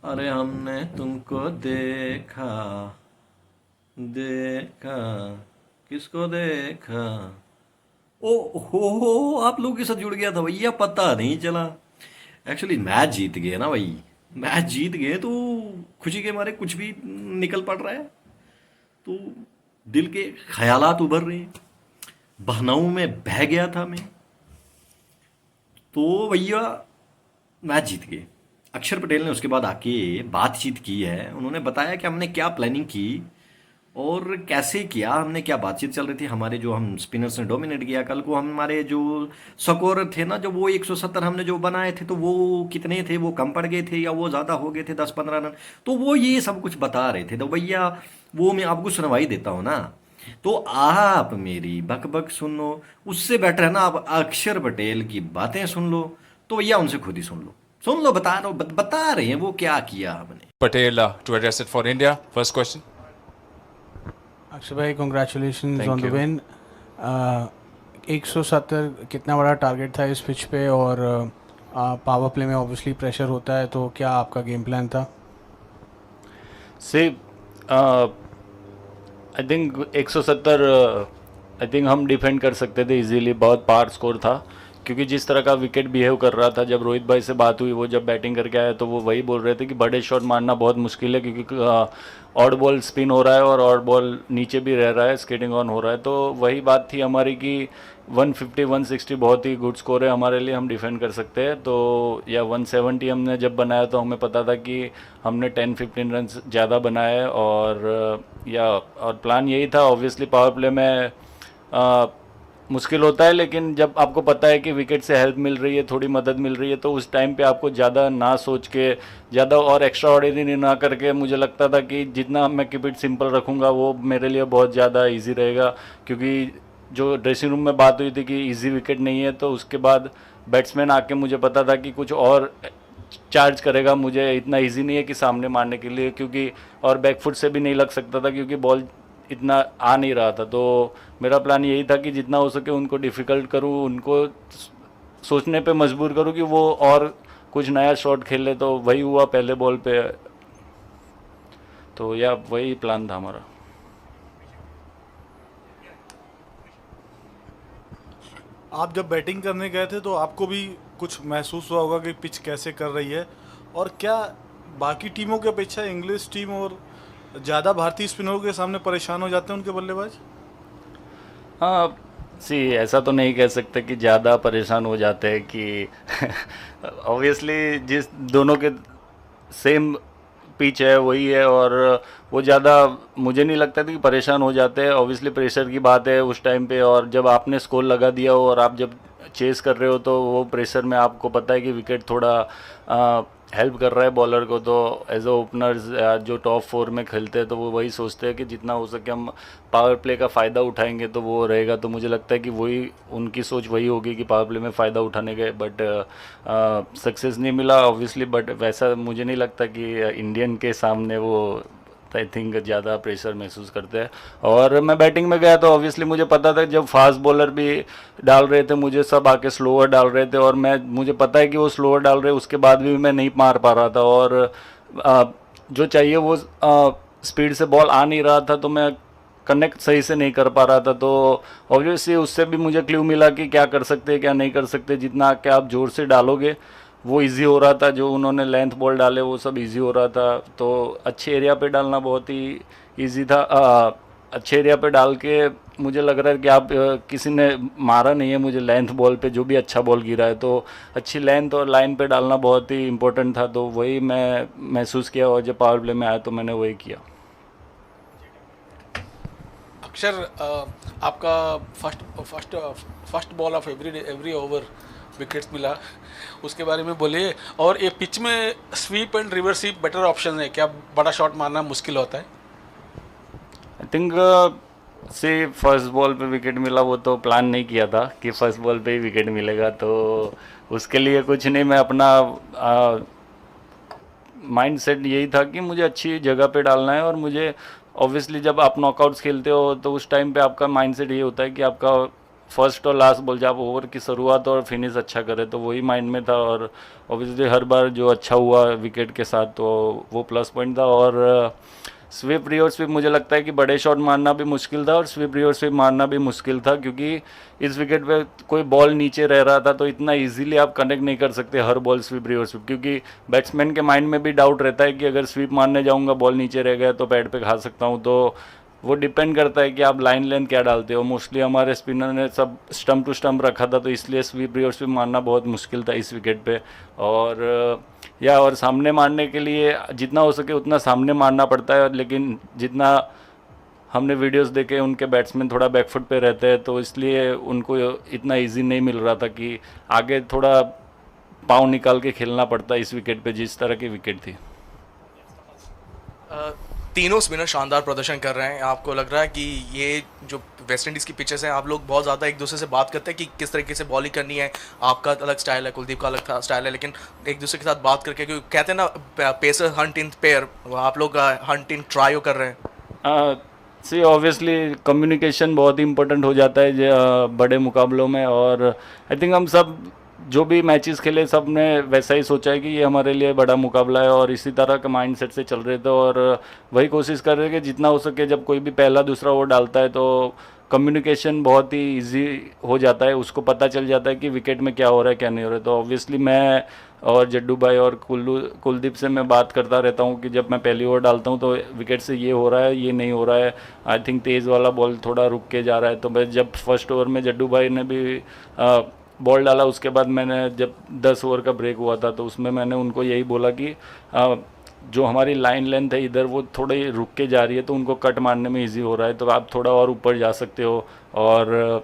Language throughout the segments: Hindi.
अरे हमने तुमको देखा, देखा, किसको देखा। ओ हो, आप लोगों के साथ जुड़ गया था भैया, पता नहीं चला। एक्चुअली मैच जीत गए ना भाई। मैच जीत गए तो खुशी के मारे कुछ भी निकल पड़ रहा है। तो दिल के ख्यालात उभर रहे हैं। बहनाओं में बह गया था मैं। तो भैया मैच जीत गए। अक्षर पटेल ने उसके बाद आके बातचीत की है। उन्होंने बताया कि हमने क्या प्लानिंग की और कैसे किया, हमने क्या बातचीत चल रही थी। हमारे जो हम स्पिनर्स ने डोमिनेट किया कल को। हमारे जो स्कोर थे ना, जो वो 170 हमने जो बनाए थे, तो वो कितने थे, वो कम पड़ गए थे या वो ज़्यादा हो गए थे, 10-15 रन। तो वो ये सब कुछ बता रहे थे। तो भैया वो मैं आपको सुनवाई देता हूँ ना, तो आप मेरी बक बक सुन लो। उससे बेटर है ना आप अक्षर पटेल की बातें सुन लो। तो भैया उनसे खुद ही सुन लो। सुन लो, बता रहे हैं वो क्या किया हमने। Patel to address it for India. First question. Akshay भाई, congratulations on Thank the you. Win. 170 कितना बड़ा टारगेट था इस पिच पे, और पावर प्ले में ऑब्वियसली प्रेशर होता है, तो क्या आपका गेम प्लान था? से आई थिंक 170 आई थिंक हम डिफेंड कर सकते थे इजीली। बहुत पार स्कोर था, क्योंकि जिस तरह का विकेट बिहेव कर रहा था। जब रोहित भाई से बात हुई, वो जब बैटिंग करके आए तो वो वही बोल रहे थे कि बड़े शॉट मारना बहुत मुश्किल है, क्योंकि ऑड बॉल स्पिन हो रहा है और ऑड बॉल नीचे भी रह रहा है, स्केटिंग ऑन हो रहा है। तो वही बात थी हमारी कि 150 160 बहुत ही गुड स्कोर है हमारे लिए, हम डिफेंड कर सकते हैं। तो या 170 हमने जब बनाया तो हमें पता था कि हमने 10-15 रन ज़्यादा बनाए। और प्लान यही था। ऑब्वियसली पावर प्ले में मुश्किल होता है, लेकिन जब आपको पता है कि विकेट से हेल्प मिल रही है, थोड़ी मदद मिल रही है, तो उस टाइम पे आपको ज़्यादा ना सोच के, ज़्यादा और एक्स्ट्रा ऑर्डिनरी ना करके, मुझे लगता था कि जितना मैं कीप इट सिंपल रखूँगा वो मेरे लिए बहुत ज़्यादा इजी रहेगा। क्योंकि जो ड्रेसिंग रूम में बात हुई थी कि इजी विकेट नहीं है, तो उसके बाद बैट्समैन आके मुझे पता था कि कुछ और चार्ज करेगा, मुझे इतना इजी नहीं है कि सामने मारने के लिए, क्योंकि और बैकफुट से भी नहीं लग सकता था क्योंकि बॉल इतना आ नहीं रहा था। तो मेरा प्लान यही था कि जितना हो सके उनको डिफ़िकल्ट करूं, उनको सोचने पे मजबूर करूं कि वो और कुछ नया शॉट खेले। तो वही हुआ पहले बॉल पे। तो या वही प्लान था हमारा। आप जब बैटिंग करने गए थे तो आपको भी कुछ महसूस हुआ होगा कि पिच कैसे कर रही है, और क्या बाकी टीमों की अपेक्षा इंग्लिश टीम और ज़्यादा भारतीय स्पिनरों के सामने परेशान हो जाते हैं उनके बल्लेबाज? हाँ, सी ऐसा तो नहीं कह सकते कि ज़्यादा परेशान हो जाते हैं कि ऑब्वियसली जिस दोनों के सेम पिच है वही है, और वो ज़्यादा मुझे नहीं लगता था कि परेशान हो जाते हैं। ऑब्वियसली प्रेशर की बात है उस टाइम पे, और जब आपने स्कोर लगा दिया हो और आप जब चेस कर रहे हो तो वो प्रेशर में आपको पता है कि विकेट थोड़ा हेल्प कर रहा है बॉलर को। तो एज अ ओपनर्स जो टॉप 4 में खेलते हैं तो वो वही सोचते हैं कि जितना हो सके हम पावर प्ले का फ़ायदा उठाएंगे तो वो रहेगा। तो मुझे लगता है कि वही उनकी सोच वही होगी कि पावर प्ले में फ़ायदा उठाने के, बट सक्सेस नहीं मिला ऑब्वियसली। बट वैसा मुझे नहीं लगता कि इंडियन के सामने वो आई थिंक ज़्यादा प्रेशर महसूस करते हैं। और मैं बैटिंग में गया तो ऑब्वियसली मुझे पता था, जब फास्ट बॉलर भी डाल रहे थे मुझे, सब आके स्लोअर डाल रहे थे, और मुझे पता है कि वो स्लोअर डाल रहे, उसके बाद भी मैं नहीं मार पा रहा था। और जो चाहिए वो स्पीड से बॉल आ नहीं रहा था, तो मैं कनेक्ट सही से नहीं कर पा रहा था। तो ऑब्वियसली उससे भी मुझे क्लू मिला कि क्या कर सकते हैं क्या नहीं कर सकते। जितना कि आप ज़ोर से डालोगे वो इजी हो रहा था, जो उन्होंने लेंथ बॉल डाले वो सब इजी हो रहा था। तो अच्छे एरिया पे डालना बहुत ही इजी था। अच्छे एरिया पे डाल के मुझे लग रहा है कि आप किसी ने मारा नहीं है मुझे लेंथ बॉल पे, जो भी अच्छा बॉल गिरा है। तो अच्छी लेंथ और लाइन पे डालना बहुत ही इंपॉर्टेंट था। तो वही मैं महसूस किया, और जब पावर प्ले में आया तो मैंने वही किया। अक्षर, आपका first first first ball of every every over wickets मिला, उसके बारे में बोलिए। और ये पिच में SVEEP and reverse sweep better option है क्या? बड़ा शॉट मारना मुश्किल होता है। आई थिंक से फर्स्ट बॉल पे विकेट मिला, वो तो प्लान नहीं किया था कि फर्स्ट बॉल पे ही विकेट मिलेगा। तो उसके लिए कुछ नहीं, मैं अपना माइंड सेट यही था कि मुझे अच्छी जगह पे डालना है। और मुझे ऑब्वियसली जब आप नॉकआउट्स खेलते हो तो उस टाइम पे आपका माइंड सेट ये होता है कि आपका फर्स्ट और लास्ट बॉल जब ओवर की शुरुआत और फिनिश अच्छा करे तो वही माइंड में था। और ऑब्वियसली हर बार जो अच्छा हुआ विकेट के साथ तो वो प्लस पॉइंट था। और स्वीप रिवर स्वीप मुझे लगता है कि बड़े शॉट मारना भी मुश्किल था और स्वीप रिवर स्वीप मारना भी मुश्किल था, क्योंकि इस विकेट पे कोई बॉल नीचे रह रहा था तो इतना इजीली आप कनेक्ट नहीं कर सकते हर बॉल स्वीप रिवर स्वीप, क्योंकि बैट्समैन के माइंड में भी डाउट रहता है कि अगर स्वीप मारने जाऊंगा बॉल नीचे रह गया तो पैड पे खा सकता हूँ। तो वो डिपेंड करता है कि आप लाइन लेंथ क्या डालते हो। मोस्टली हमारे स्पिनर ने सब स्टम्प टू स्टम्प रखा था तो इसलिए स्वीप रिवर स्वीप मारना बहुत मुश्किल था इस विकेट पे। और और सामने मारने के लिए जितना हो सके उतना सामने मारना पड़ता है, लेकिन जितना हमने वीडियोस देखे उनके बैट्समैन थोड़ा बैकफुट पे रहते हैं तो इसलिए उनको इतना इजी नहीं मिल रहा था कि आगे थोड़ा पाँव निकाल के खेलना पड़ता इस विकेट पे जिस तरह की विकेट थी। तीनों स्पिनर शानदार प्रदर्शन कर रहे हैं। आपको लग रहा है कि ये जो वेस्ट इंडीज़ की पिचेस हैं, आप लोग बहुत ज़्यादा एक दूसरे से बात करते हैं कि किस तरीके से बॉलिंग करनी है? आपका अलग स्टाइल है, कुलदीप का अलग स्टाइल है, लेकिन एक दूसरे के साथ बात करके, क्योंकि कहते हैं ना पेसर हंट इन पेयर, आप लोग हंट इन ट्रायो कर रहे हैं। सी ऑब्वियसली कम्युनिकेशन बहुत ही इंपॉर्टेंट हो जाता है बड़े मुकाबलों में। और आई थिंक हम सब जो भी मैचेस खेले सब ने वैसा ही सोचा है कि ये हमारे लिए बड़ा मुकाबला है और इसी तरह का माइंडसेट से चल रहे थे। और वही कोशिश कर रहे थे कि जितना हो सके जब कोई भी पहला दूसरा ओवर डालता है तो कम्युनिकेशन बहुत ही इजी हो जाता है, उसको पता चल जाता है कि विकेट में क्या हो रहा है क्या नहीं हो रहा है। तो ऑब्वियसली मैं और जड्डू भाई और कुलदीप से मैं बात करता रहता हूँ कि जब मैं पहली ओवर डालता हूँ तो विकेट से ये हो रहा है ये नहीं हो रहा है, आई थिंक तेज़ वाला बॉल थोड़ा रुक के जा रहा है। तो मैं जब फर्स्ट ओवर में जड्डू भाई ने भी बॉल डाला उसके बाद मैंने जब 10 ओवर का ब्रेक हुआ था तो उसमें मैंने उनको यही बोला कि जो हमारी लाइन लेंथ है इधर वो थोड़ी रुक के जा रही है तो उनको कट मारने में इजी हो रहा है, तो आप थोड़ा और ऊपर जा सकते हो और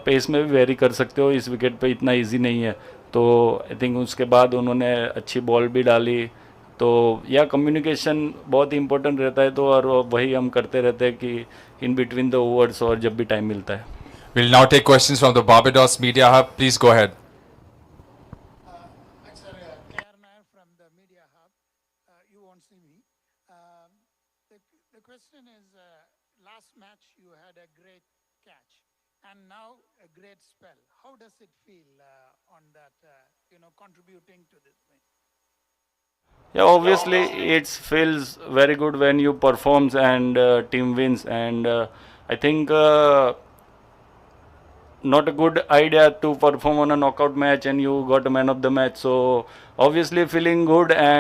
पेस में भी वेरी कर सकते हो, इस विकेट पे इतना इजी नहीं है। तो आई थिंक उसके बाद उन्होंने अच्छी बॉल भी डाली। तो या कम्युनिकेशन बहुत ही इंपॉर्टेंट रहता है, तो और वही हम करते रहते हैं कि इन बिटवीन द ओवर्स और जब भी टाइम मिलता है। We'll now take questions from the Barbados Media Hub. Please go ahead. Sir, K.R. Nair from the Media Hub. You won't see me. The question is, last match you had a great catch and now a great spell. How does it feel on that, contributing to this win? Yeah, obviously it feels very good when you performs and team wins, and I think not a good idea to perform on a knockout match and you got a man of the match. So obviously feeling good and